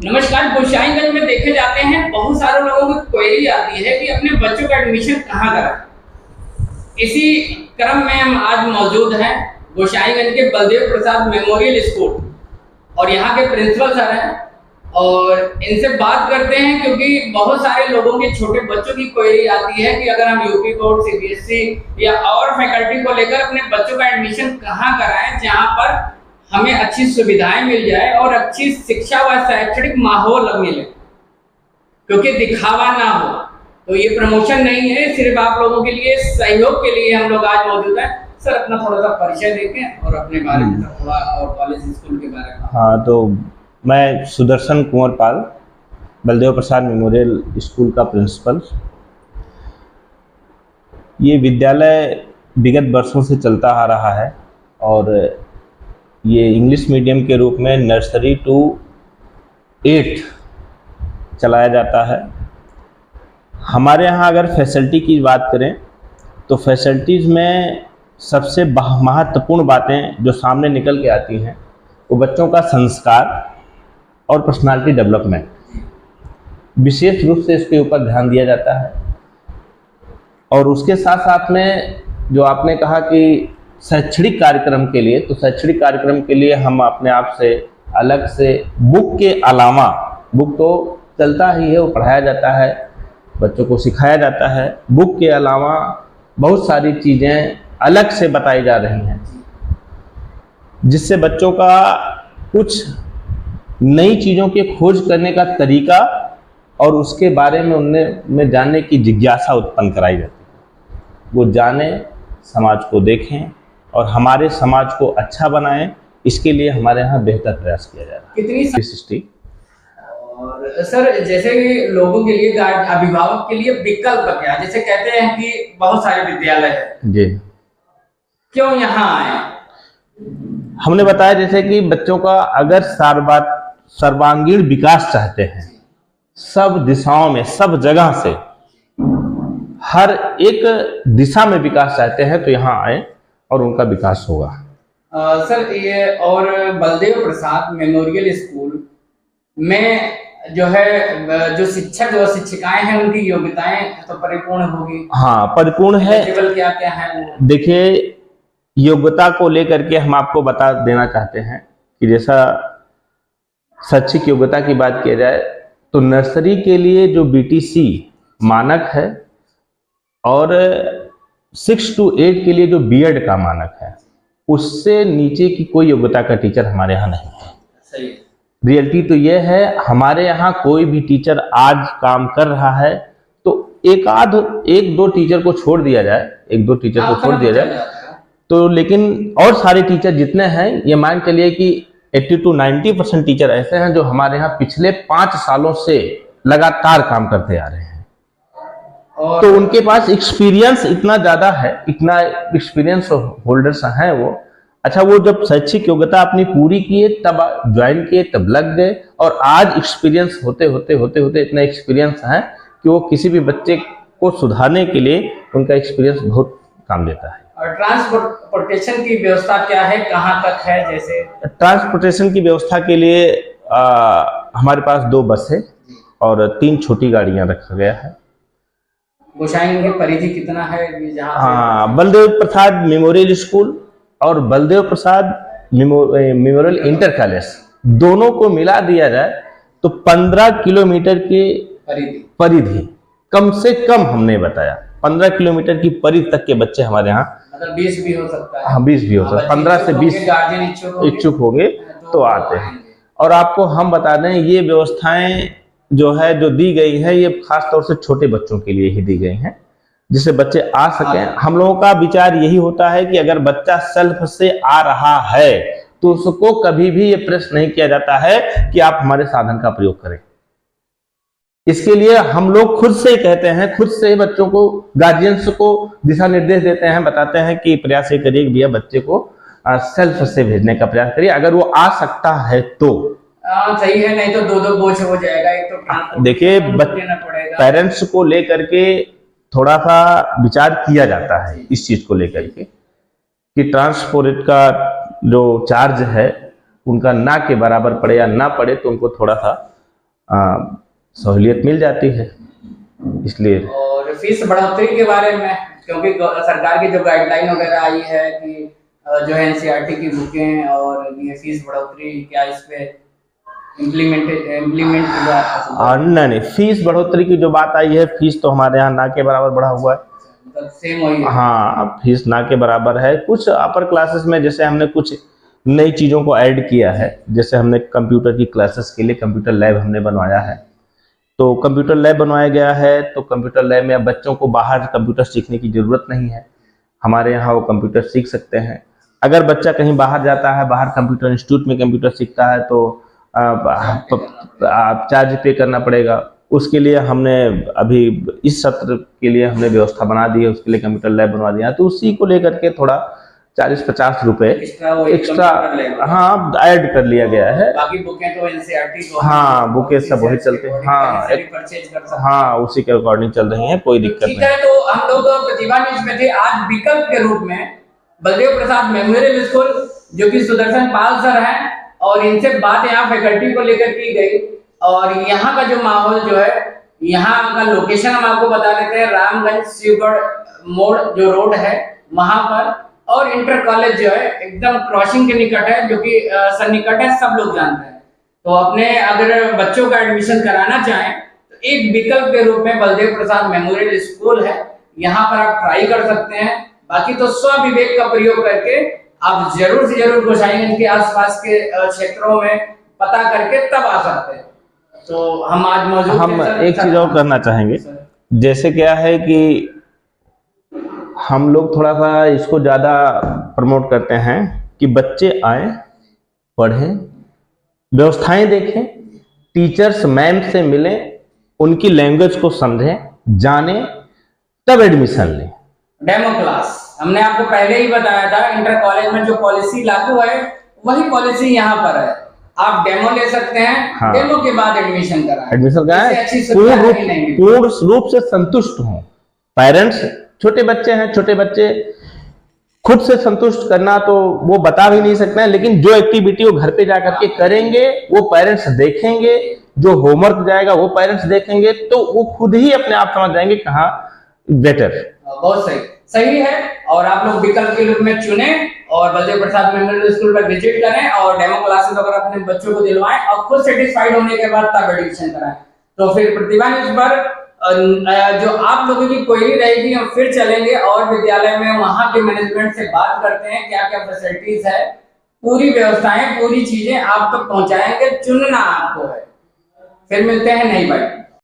नमस्कार। गोसाईगंज में देखे जाते हैं बहुत सारे लोगों को क्वेरी आती है कि अपने बच्चों का एडमिशन कहाँ कराएं। इसी क्रम में हम आज मौजूद हैं गोसाईगंज के बलदेव प्रसाद मेमोरियल स्कूल और यहाँ के प्रिंसिपल सर हैं और इनसे बात करते हैं, क्योंकि बहुत सारे लोगों के छोटे बच्चों की क्वेरी आती है कि अगर हम यूपी बोर्ड, सीबीएसई या और फैकल्टी को लेकर अपने बच्चों का एडमिशन कहाँ कराएं जहाँ पर हमें अच्छी सुविधाएं मिल जाए और अच्छी शिक्षा व शैक्षणिक माहौल मिले, क्योंकि दिखावा ना हो। तो ये प्रमोशन नहीं है, सिर्फ आप लोगों के लिए सहयोग के लिए हम लोग आज मौजूद हैं। सर अपना थोड़ा सा परिचय देखें और अपने बारे में थोड़ा और कॉलेज स्कूल के बारे में। हाँ, तो मैं सुदर्शन कुंवर पाल, बलदेव प्रसाद मेमोरियल स्कूल का प्रिंसिपल। ये विद्यालय विगत वर्षों से चलता आ रहा है और ये इंग्लिश मीडियम के रूप में नर्सरी टू 8 चलाया जाता है। हमारे यहाँ अगर फैसिलिटी की बात करें तो फैसिलिटीज़ में सबसे महत्वपूर्ण बातें जो सामने निकल के आती हैं वो बच्चों का संस्कार और पर्सनालिटी डेवलपमेंट, विशेष रूप से इसके ऊपर ध्यान दिया जाता है। और उसके साथ साथ में जो आपने कहा कि शैक्षणिक कार्यक्रम के लिए, तो शैक्षणिक कार्यक्रम के लिए हम अपने आप से अलग से बुक के अलावा, बुक तो चलता ही है, वो पढ़ाया जाता है, बच्चों को सिखाया जाता है, बुक के अलावा बहुत सारी चीज़ें अलग से बताई जा रही हैं जिससे बच्चों का कुछ नई चीज़ों की खोज करने का तरीका और उसके बारे में उनमें जानने की जिज्ञासा उत्पन्न कराई जाती है। वो जाने, समाज को देखें और हमारे समाज को अच्छा बनाएं, इसके लिए हमारे यहाँ बेहतर प्रयास किया जा रहा है। कितनी 360। और सर जैसे कि लोगों के लिए, अभिभावक के लिए विकल्प क्या है? जैसे कहते हैं कि बहुत सारे विद्यालय हैं जी, क्यों यहाँ आए? हमने बताया जैसे कि बच्चों का अगर सर्वांगीण विकास चाहते हैं, सब दिशाओं में, सब जगह से, हर एक दिशा में विकास चाहते हैं तो यहाँ आए और उनका विकास होगा। सर ये और बलदेव प्रसाद मेमोरियल स्कूल में जो है, जो शिक्षक और शिक्षिकाएं हैं उनकी योग्यताएं तो परिपूर्ण होगी? हाँ, परिपूर्ण है। केवल क्या क्या है? देखिए, योग्यता को लेकर के हम आपको बता देना चाहते हैं कि जैसा शैक्षिक योग्यता की बात की जाए तो नर्सरी के लिए जो बीटीसी मानक है और 6 to 8 के लिए जो बीएड का मानक है, उससे नीचे की कोई योग्यता का टीचर हमारे यहाँ नहीं है। सही। रियलिटी तो ये है, हमारे यहाँ कोई भी टीचर आज काम कर रहा है तो एक दो टीचर को छोड़ दिया जाए, तो लेकिन और सारे टीचर जितने हैं, ये मान चलिए कि 80 to 90% टीचर ऐसे हैं जो हमारे यहाँ पिछले 5 सालों से लगातार काम करते आ रहे हैं। और तो उनके पास एक्सपीरियंस इतना ज़्यादा है, इतना एक्सपीरियंस होल्डर्स हैं वो। अच्छा, वो जब शैक्षिक योग्यता अपनी पूरी किए तब ज्वाइन किए, तब लग गए और आज एक्सपीरियंस होते होते इतना एक्सपीरियंस है कि वो किसी भी बच्चे को सुधारने के लिए उनका एक्सपीरियंस बहुत काम देता है। और ट्रांसपोर्टेशन की व्यवस्था क्या है, कहाँ तक है? जैसे ट्रांसपोर्टेशन की व्यवस्था के लिए हमारे पास 2 बस है और 3 छोटी गाड़ियां रखा गया है। गोसाईगंज की परिधि कितना है जहाँ? हाँ, बलदेव प्रसाद मेमोरियल स्कूल और बलदेव प्रसाद मेमोरियल इंटर कॉलेज दोनों को मिला दिया जाए तो 15 किलोमीटर की परिधि कम से कम, हमने बताया 15 किलोमीटर की परिधि तक के बच्चे हमारे यहाँ, मतलब 20 भी हो सकता है। हाँ, 20 भी हो सकता है, 15 से 20 इच्छुक होंगे तो आते हैं। और आपको हम बता दें, ये व्यवस्थाएं जो दी गई है, ये खास तौर से छोटे बच्चों के लिए ही दी गई हैं, जिससे बच्चे आ सकें। हम लोगों का विचार यही होता है कि अगर बच्चा सेल्फ से आ रहा है तो उसको कभी भी ये प्रश्न नहीं किया जाता है कि आप हमारे साधन का प्रयोग करें। इसके लिए हम लोग खुद से ही कहते हैं, खुद से ही बच्चों को, गार्जियंस को दिशा निर्देश देते हैं, बताते हैं कि प्रयास ये करिए भैया बच्चे को सेल्फ से भेजने का प्रयास करिए, अगर वो आ सकता है तो सही है, नहीं तो 2 बोझ हो जाएगा। एक तो देखिए, पेरेंट्स को लेकर के थोड़ा सा विचार किया जाता है इस चीज को लेकर के कि ट्रांसपोर्ट का जो चार्ज है उनका ना के बराबर पड़े या ना पड़े, तो उनको थोड़ा सा सहूलियत मिल जाती है। इसलिए और फीस बढ़ोतरी के बारे में, क्योंकि सरकार की जो गाइडलाइन वगैरह आई है कि जो है एनसीईआरटी की बुकें और ये फीस बढ़ोतरी, क्या इस पे इम्प्लीमेंट हुआ? नहीं, फीस बढ़ोतरी की जो बात आई है, फीस तो हमारे यहाँ ना के बराबर बढ़ा हुआ है। मतलब सेम वही है? हाँ, फीस ना के बराबर है। कुछ अपर क्लासेस में जैसे हमने कुछ नई चीज़ों को ऐड किया है, जैसे हमने कंप्यूटर की क्लासेस के लिए कंप्यूटर लैब हमने बनवाया है। तो कंप्यूटर लैब बनवाया गया है, तो कंप्यूटर लैब में अब बच्चों को बाहर कंप्यूटर सीखने की ज़रूरत नहीं है, हमारे यहाँ वो कंप्यूटर सीख सकते हैं। अगर बच्चा कहीं बाहर जाता है, बाहर कंप्यूटर इंस्टीट्यूट में कंप्यूटर सीखता है, तो आप चार्ज पे करना पड़ेगा। उसके लिए हमने अभी इस सत्र के लिए हमने व्यवस्था बना दी है, उसके लिए कंप्यूटर लैब बनवा दिया, तो उसी को लेकर के थोड़ा 40-50 रुपए एक्स्ट्रा हाँ ऐड कर लिया गया है। बाकी बुकें तो एनसीईआरटी को, हाँ बुकें सब वही चलते हैं, हाँ उसी के अकॉर्डिंग चल रही हैं, कोई दिक्कत नहीं। ठीक है, तो हम लोग प्रतिभा न्यूज में थे आज विकल्प के रूप में बलदेव प्रसाद मेमोरियल स्कूल, जो कि सुदर्शन पाल सर हैं, और इनसे बात यहाँ फैकल्टी को लेकर की गई। और यहाँ का जो माहौल जो है, यहाँ का लोकेशन हम आपको बता देते हैं, रामगंज शिवगढ़ मोड़ जो रोड है वहां पर, और इंटर कॉलेज जो है एकदम क्रॉसिंग के निकट है, जो कि सन्निकट है, सब लोग जानते हैं। तो अपने अगर बच्चों का एडमिशन कराना चाहें तो एक विकल्प के रूप में बलदेव प्रसाद मेमोरियल स्कूल है, यहाँ पर आप ट्राई कर सकते हैं। बाकी तो स्वविवेक का प्रयोग करके आप जरूर से जरूर गोसाईगंज के आसपास के क्षेत्रों में पता करके तब आ सकते हैं। तो हम आज मौजूद हम एक चीज और करना चाहेंगे, जैसे क्या है कि हम लोग थोड़ा सा इसको ज़्यादा प्रमोट करते हैं कि बच्चे आए, पढ़ें, व्यवस्थाएं देखें, टीचर्स मैम से मिलें, उनकी लैंग्वेज को समझें, जानें, तब एडमिशन लें। डेमो क्लास हमने आपको पहले ही बताया था, इंटर कॉलेज में जो पॉलिसी लागू है वही पॉलिसी यहाँ पर है। आप डेमो ले सकते हैं, हाँ। डेमो के बाद एडमिशन कराएं। एडमिशन कराएं, पूर्ण रूप से संतुष्ट हों पेरेंट्स। छोटे बच्चे हैं, छोटे बच्चे खुद से संतुष्ट करना तो वो बता भी नहीं सकते हैं, लेकिन जो एक्टिविटी वो घर पे जाकर के करेंगे वो पेरेंट्स देखेंगे, जो होमवर्क जाएगा वो पेरेंट्स देखेंगे, तो वो खुद ही अपने आप समझ जाएंगे कहाँ बेटर। बहुत सही है। और आप लोग विकल्प के रूप में चुने और बलदेव प्रसाद मेमोरियल स्कूल पर विजिट करें और डेमो क्लासेस अगर अपने बच्चों को दिलवाएं और खुद सेटिस्फाइड होने के बाद तब एडमिशन कराएं। तो फिर प्रतिभा न्यूज पर जो आप लोगों की क्वेरी रहेगी हम फिर चलेंगे और विद्यालय में वहां के मैनेजमेंट से बात करते हैं क्या क्या फैसिलिटीज है, पूरी व्यवस्थाएं, पूरी चीजें आप तक पहुंचाएंगे। चुनना आपको है। फिर मिलते हैं नई बात।